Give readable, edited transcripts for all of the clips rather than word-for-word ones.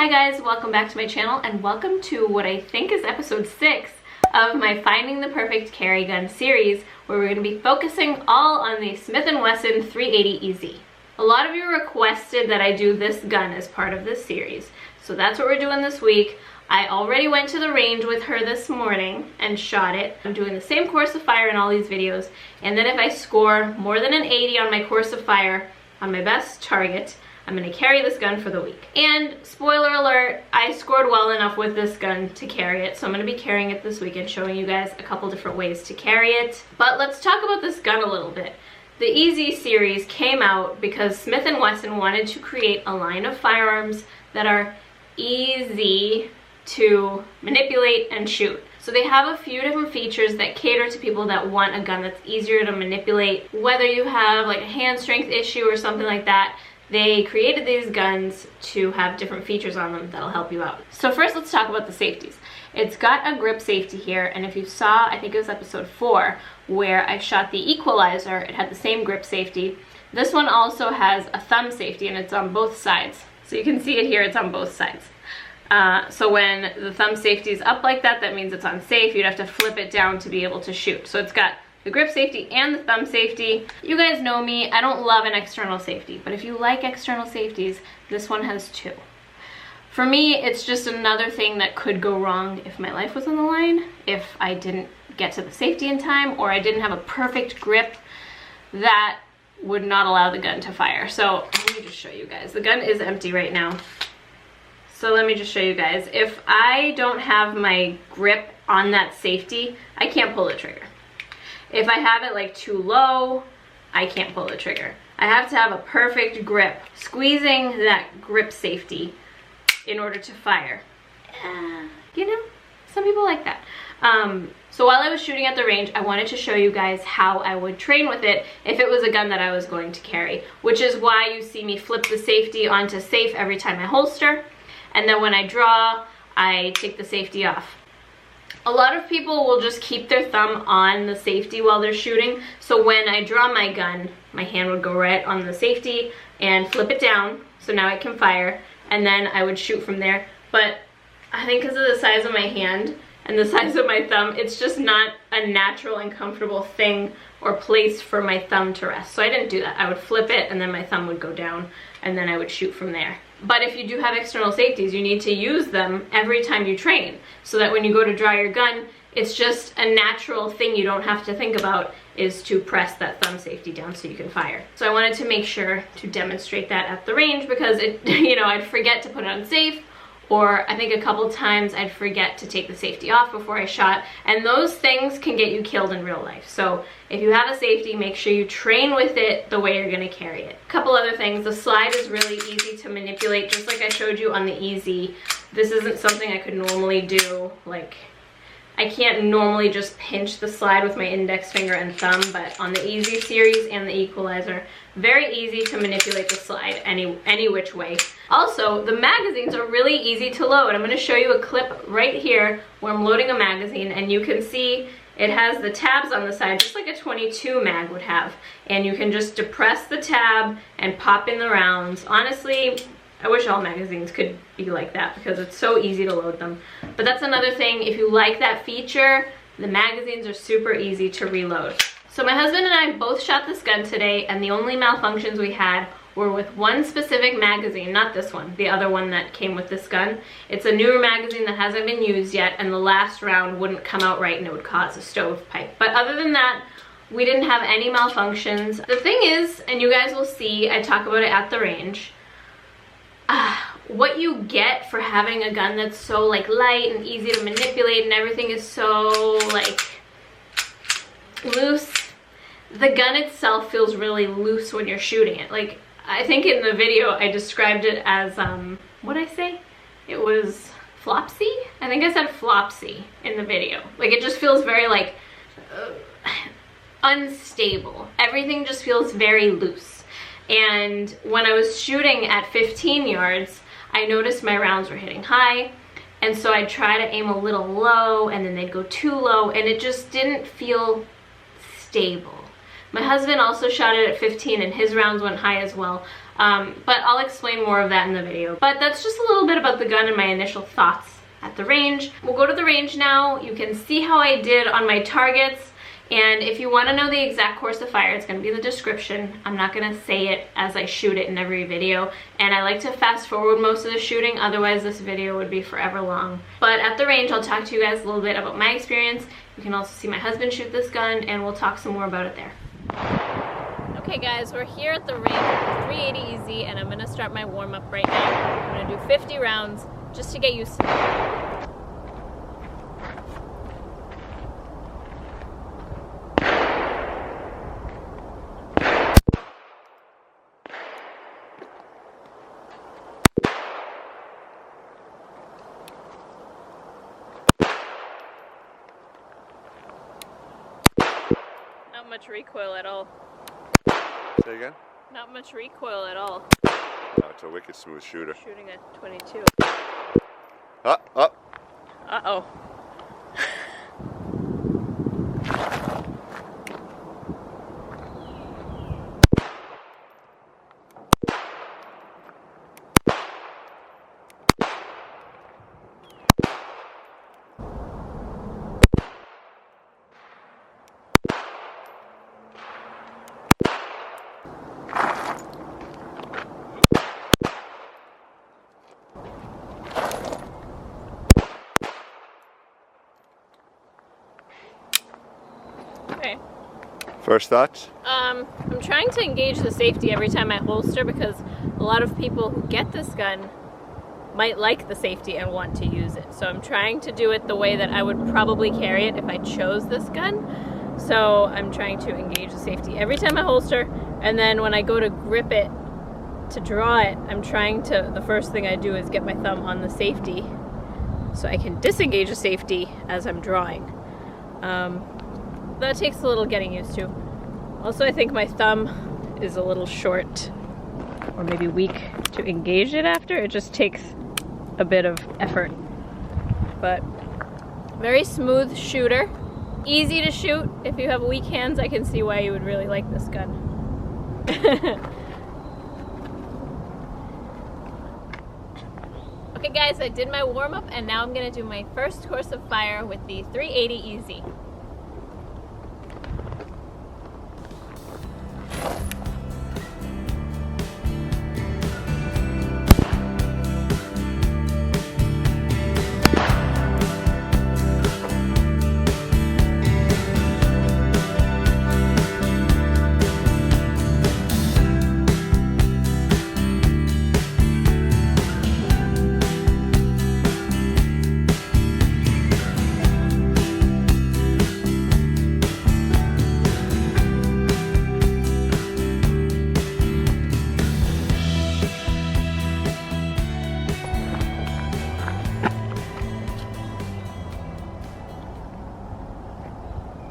Hi guys, welcome back to my channel and welcome to what I think is episode 6 of my Finding the Perfect Carry Gun series, where we're going to be focusing all on the Smith & Wesson 380 EZ. A lot of you requested that I do this gun as part of this series, so that's what we're doing this week. I already went to the range with her this morning and shot it. I'm doing the same course of fire in all these videos, and then if I score more than an 80 on my course of fire on my best target, I'm going to carry this gun for the week. And spoiler alert, I scored well enough with this gun to carry it, so I'm going to be carrying it this week and showing you guys a couple different ways to carry it. But let's talk about this gun a little bit. The EZ series came out because Smith & Wesson wanted to create a line of firearms that are easy to manipulate and shoot. So they have a few different features that cater to people that want a gun that's easier to manipulate. Whether you have like a hand strength issue or something like that, they created these guns to have different features on them that'll help you out. So first let's talk about the safeties. It's got a grip safety here, and if you saw, I think it was episode 4, where I shot the equalizer, it had the same grip safety. This one also has a thumb safety, and it's on both sides. So you can see it here, it's on both sides. So when the thumb safety is up like that, that means it's unsafe. You'd have to flip it down to be able to shoot. So it's got the grip safety and the thumb safety. You guys know me, I don't love an external safety, but if you like external safeties, this one has 2. For me, it's just another thing that could go wrong if my life was on the line, if I didn't get to the safety in time, or I didn't have a perfect grip that would not allow the gun to fire. So let me just show you guys. The gun is empty right now. So let me just show you guys. If I don't have my grip on that safety, I can't pull the trigger. If I have it like too low, I can't pull the trigger. I have to have a perfect grip, squeezing that grip safety in order to fire. You know, some people like that. So while I was shooting at the range, I wanted to show you guys how I would train with it if it was a gun that I was going to carry, which is why you see me flip the safety onto safe every time I holster. And then when I draw, I take the safety off. A lot of people will just keep their thumb on the safety while they're shooting. So when I draw my gun, my hand would go right on the safety and flip it down. So now it can fire. And then I would shoot from there. But I think because of the size of my hand and the size of my thumb, it's just not a natural and comfortable thing or place for my thumb to rest. So I didn't do that. I would flip it and then my thumb would go down and then I would shoot from there. But if you do have external safeties, you need to use them every time you train, so that when you go to draw your gun, it's just a natural thing you don't have to think about, is to press that thumb safety down so you can fire. So I wanted to make sure to demonstrate that at the range, because it, you know, I'd forget to put it on safe, or I think a couple times I'd forget to take the safety off before I shot, and those things can get you killed in real life. So if you have a safety, make sure you train with it the way you're gonna carry it. A couple other things, the slide is really easy to manipulate, just like I showed you on the EZ. This isn't something I could normally do, like, I can't normally just pinch the slide with my index finger and thumb, but on the EZ series and the equalizer, very easy to manipulate the slide any which way. Also, the magazines are really easy to load. I'm going to show you a clip right here where I'm loading a magazine, and you can see it has the tabs on the side, just like a 22 mag would have. And you can just depress the tab and pop in the rounds. Honestly, I wish all magazines could be like that because it's so easy to load them. But that's another thing, if you like that feature, the magazines are super easy to reload. So my husband and I both shot this gun today, and the only malfunctions we had were with one specific magazine, not this one, the other one that came with this gun. It's a newer magazine that hasn't been used yet, and the last round wouldn't come out right and it would cause a stovepipe. But other than that, we didn't have any malfunctions. The thing is, and you guys will see, I talk about it at the range, what you get for having a gun that's so like light and easy to manipulate and everything is so like loose. The gun itself feels really loose when you're shooting it. Like, I think in the video I described it as, what'd I say? It was flopsy? I think I said flopsy in the video. Like, it just feels very like unstable. Everything just feels very loose. And when I was shooting at 15 yards, I noticed my rounds were hitting high, and so I'd try to aim a little low, and then they'd go too low, and it just didn't feel stable. My husband also shot it at 15, and his rounds went high as well. but I'll explain more of that in the video. But that's just a little bit about the gun and my initial thoughts at the range. We'll go to the range now. You can see how I did on my targets. And if you want to know the exact course of fire, it's going to be in the description. I'm not going to say it as I shoot it in every video. And I like to fast forward most of the shooting, otherwise this video would be forever long. But at the range, I'll talk to you guys a little bit about my experience. You can also see my husband shoot this gun, and we'll talk some more about it there. Okay guys, we're here at the range with the 380 EZ, and I'm going to start my warm-up right now. I'm going to do 50 rounds just to get used to it. Not much recoil at all. Say again? Not much recoil at all. No, it's a wicked smooth shooter. Shooting at 22. Up, up. Uh-oh. Okay. First thoughts? I'm trying to engage the safety every time I holster, because a lot of people who get this gun might like the safety and want to use it. So I'm trying to do it the way that I would probably carry it if I chose this gun. So I'm trying to engage the safety every time I holster, and then when I go to grip it to draw it, I'm trying to, the first thing I do is get my thumb on the safety so I can disengage the safety as I'm drawing. That takes a little getting used to. Also, I think my thumb is a little short or maybe weak to engage it after. It just takes a bit of effort. But very smooth shooter. Easy to shoot. If you have weak hands, I can see why you would really like this gun. Okay guys, I did my warm-up, and now I'm gonna do my first course of fire with the 380 EZ.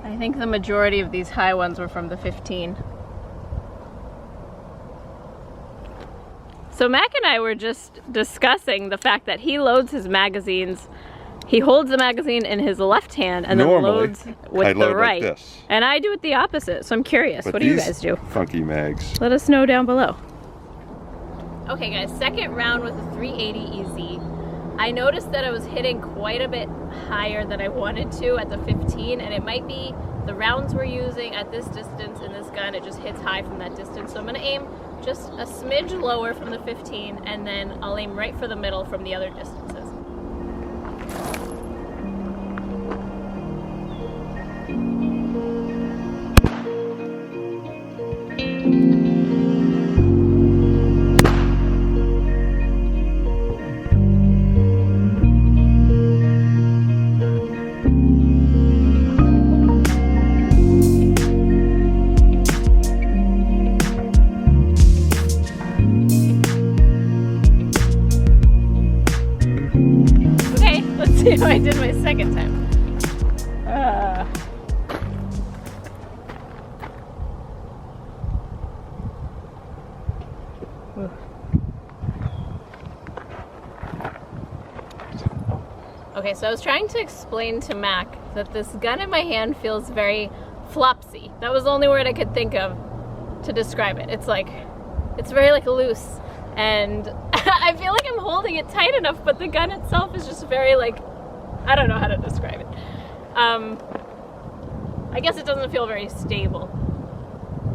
I think the majority of these high ones were from the 15. So Mac and I were just discussing the fact that he loads his magazines, he holds the magazine in his left hand and then loads with the right. Like this. And I do it the opposite, so I'm curious. But what do you guys do? Funky mags. Let us know down below. Okay guys, second round with the 380 EZ. I noticed that I was hitting quite a bit higher than I wanted to at the 15, and it might be the rounds we're using at this distance in this gun, it just hits high from that distance. So I'm gonna aim just a smidge lower from the 15, and then I'll aim right for the middle from the other distances. See how I did my second time. Okay, so I was trying to explain to Mac that this gun in my hand feels very flopsy. That was the only word I could think of to describe it. It's like It's very like loose, and I feel like I'm holding it tight enough, but the gun itself is just very like, I don't know how to describe it. I guess it doesn't feel very stable.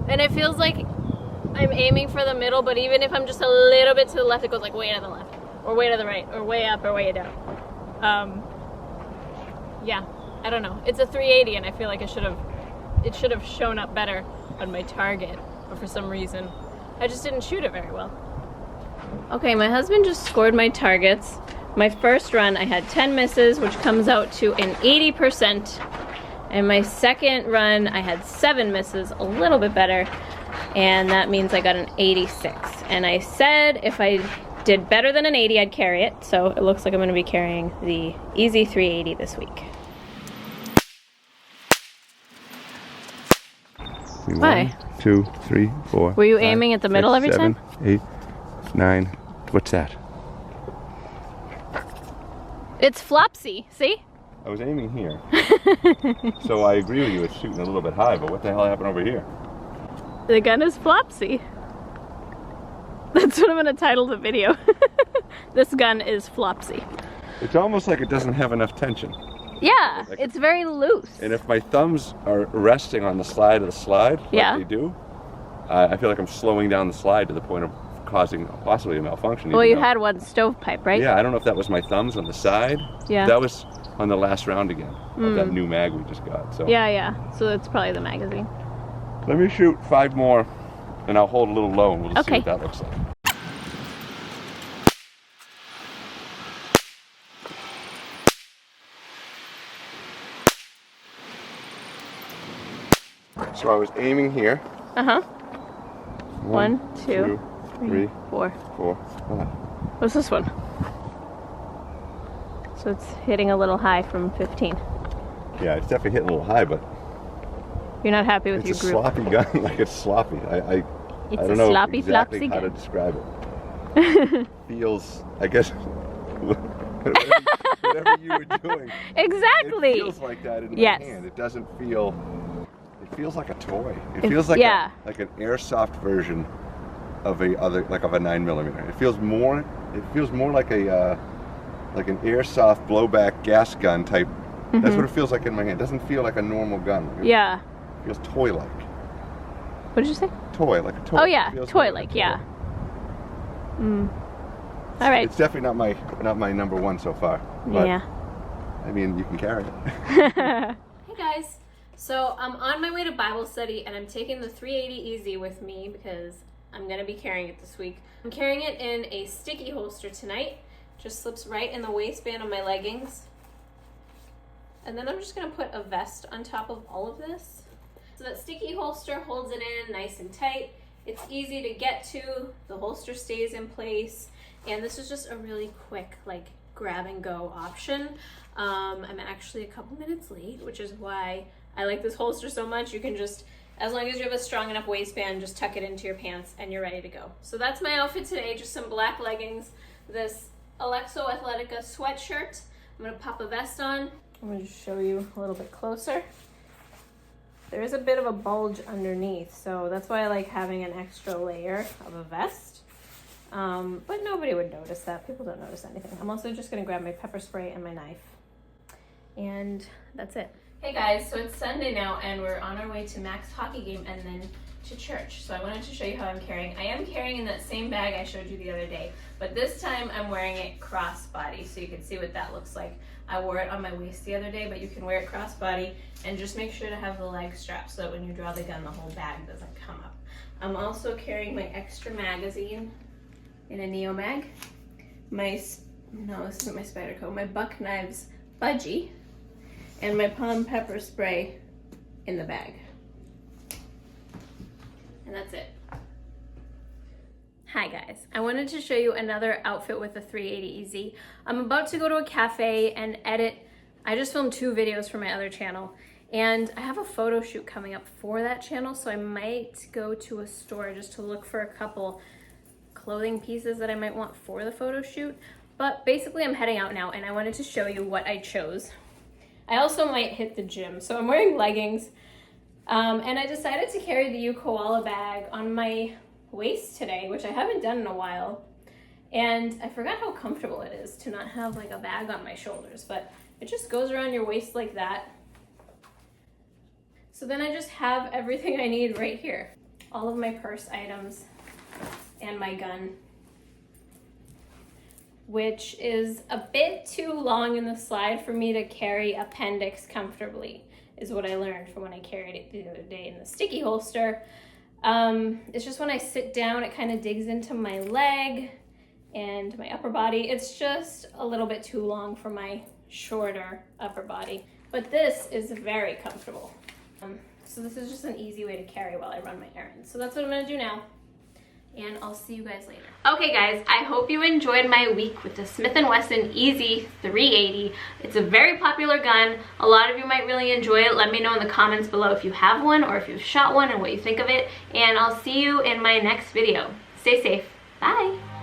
And it feels like I'm aiming for the middle, but even if I'm just a little bit to the left, it goes like way to the left, or way to the right, or way up, or way down. Yeah, I don't know. It's a 380, and I feel like it should have shown up better on my target, but for some reason, I just didn't shoot it very well. Okay, my husband just scored my targets. My first run, I had 10 misses, which comes out to an 80%. And my second run, I had 7 misses, a little bit better. And that means I got an 86. And I said if I did better than an 80, I'd carry it. So it looks like I'm gonna be carrying the Easy 380 this week. Why? 1, 2, 3, 4. Were you aiming at the middle every 7, time? 8, 9. What's that? It's flopsy, see? I was aiming here. So I agree with you, it's shooting a little bit high, but what the hell happened over here? The gun is flopsy. That's what I'm gonna title the video. This gun is flopsy. It's almost like it doesn't have enough tension. Yeah, it's very loose. And if my thumbs are resting on the slide of the slide, like Yeah. they do, I feel like I'm slowing down the slide to the point of causing possibly a malfunction. Well, even you though- had one stovepipe, right? Yeah, I don't know if that was my thumbs on the side. Yeah. That was on the last round again of that new mag we just got. So Yeah. So that's probably the magazine. let me shoot 5 more, and I'll hold a little low, and we'll just see Okay. what that looks like. So I was aiming here. Uh-huh. 1, 2, 2, 3, 4. 4, 5. What's this one? So it's hitting a little high from 15. Yeah, it's definitely hitting a little high, but You're not happy with it's your a group. sloppy gun. Like it's sloppy. I It's don't a know sloppy, exactly flopsy how to gun. describe it. Feels, I guess, whatever you were doing. Exactly. It feels like that in my Yes. hand. It doesn't feel. It feels like a toy. It feels like yeah. like an airsoft version of a of a 9mm. It feels more. It feels more like a like an airsoft blowback gas gun type. That's what it feels like in my hand. It doesn't feel like a normal gun. Yeah. It feels toy-like. What did you say? Toy, like a toy. Oh yeah, It feels toy-like, a toy. yeah. All right. It's definitely not my number one so far. But, Yeah. I mean, you can carry it. Hey guys, so I'm on my way to Bible study and I'm taking the 380 Easy with me because I'm gonna be carrying it this week. I'm carrying it in a sticky holster tonight. Just slips right in the waistband of my leggings. And then I'm just gonna put a vest on top of all of this. So that sticky holster holds it in nice and tight. It's easy to get to, the holster stays in place, and this is just a really quick like grab and go option. I'm actually a couple minutes late, which is why I like this holster so much. You can just, as long as you have a strong enough waistband, just tuck it into your pants and you're ready to go. So that's my outfit today, just some black leggings, this Alexo Athletica sweatshirt. I'm gonna pop a vest on. I'm gonna just show you a little bit closer. There is a bit of a bulge underneath, so that's why I like having an extra layer of a vest. But nobody would notice that. People don't notice anything. I'm also just gonna grab my pepper spray and my knife. And that's it. Hey guys, so it's Sunday now and we're on our way to Mac's hockey game and then to church. So I wanted to show you how I'm carrying. I am carrying in that same bag I showed you the other day, but this time I'm wearing it crossbody so you can see what that looks like. I wore it on my waist the other day, but you can wear it crossbody and just make sure to have the leg strap so that when you draw the gun, the whole bag doesn't come up. I'm also carrying my extra magazine in a Neo Mag. This isn't my Spyderco, my Buck Knives budgie, and my Palm pepper spray in the bag. And that's it. Hi guys, I wanted to show you another outfit with the 380 Easy. I'm about to go to a cafe and edit. I just filmed 2 videos for my other channel and I have a photo shoot coming up for that channel, so I might go to a store just to look for a couple clothing pieces that I might want for the photo shoot. But basically I'm heading out now and I wanted to show you what I chose. I also might hit the gym, so I'm wearing leggings and I decided to carry the koala bag on my waist today, which I haven't done in a while. And I forgot how comfortable it is to not have like a bag on my shoulders, but it just goes around your waist like that. So then I just have everything I need right here. All of my purse items and my gun, which is a bit too long in the slide for me to carry appendix comfortably, is what I learned from when I carried it the other day in the sticky holster. It's just when I sit down, it kind of digs into my leg and my upper body. It's just a little bit too long for my shorter upper body, but this is very comfortable. So this is just an easy way to carry while I run my errands. So that's what I'm gonna do now, and I'll see you guys later. Okay guys, I hope you enjoyed my week with the Smith & Wesson Easy 380. It's a very popular gun. A lot of you might really enjoy it. Let me know in the comments below if you have one or if you've shot one and what you think of it, and I'll see you in my next video. Stay safe. Bye.